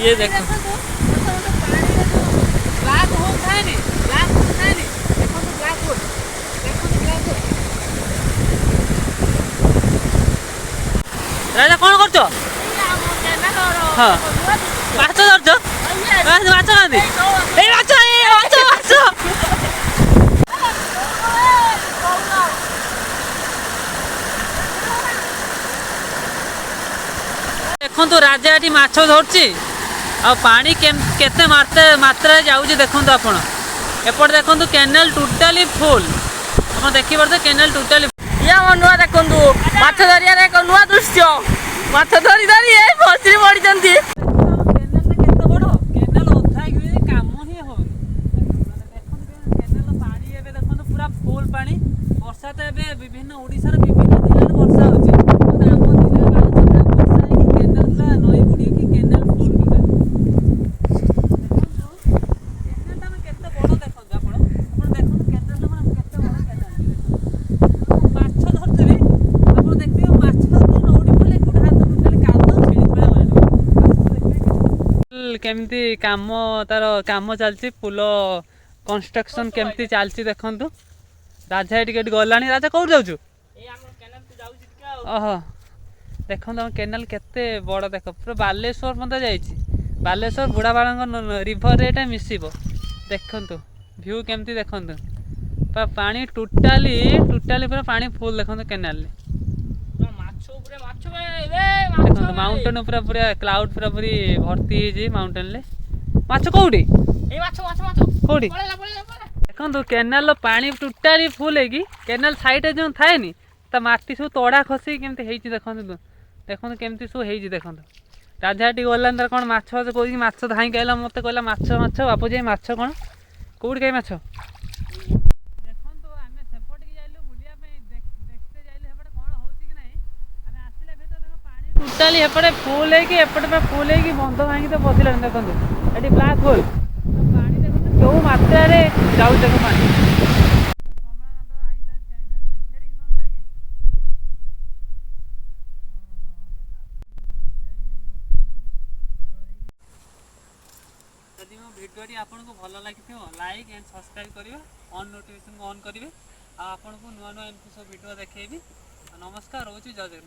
ये देखो राजा कौन कर हाँ माछ धरछ माछ खाती देखो राजा ये माछ धरची आ पानी केते मात्रा जाऊँगी देखो आपण एपट देखो केनाल टोटाली फुल आप देखिए केनाल टोटाली नुआ देखु माछ धरिया एक नुआ दृश्य माछ धरी धरी फसरी पड़ी पूरा फुल पानी वर्षा तो ए विभिन्न ओडिशार विभिन्न जिले में वर्षा होची नई बुड़ी की केनाल फुल केमती काम तार काम चलती पुल कंस्ट्रक्शन केमती चलती देखु राजा ये गला राजा कौट जाऊँ ओह देखो तुम केनाल केते बड़ देख पूरा बालेश्वर मत जा बालेश्वर बुढ़ाबाड़ रिभर ये मिसब देखु भ्यू केमती देखु पूरा पानी टोटाली पूरा पानी फुल देखो केनाल देखो माउंटेन पूरा पूरा क्लाउड पूरा पूरी भर्ती है माउंटेन ले माछ कौटी कौटी देखो केनाल पानी टोटाली फुल है केनाल साइड जो थाए नी ता माटी सब तड़ा खसी केमती देखो देखो केमती सब हो देखो राजा टी गला तार कौन माछ कह माछ धाई कहला मत कहला माछ माछ बापू जाए माछ कौन कौट कहीं माछ टोटाली एपटे फुल है कि एपटे फुल है कि बंध भांगी तो बसिला देखो ये ब्लाक होल पानी देखो जो मात्रा जाऊ देखो पानी यदि मो भिडियोटी आपको भल लगी लाइक एंड सब्सक्राइब करेंगे ऑन नोटिफिकेशन ऑन करेंगे आपको नुआ नुआ एमती सब भिडियो देखेबी नमस्कार रोची जय जगन्नाथ।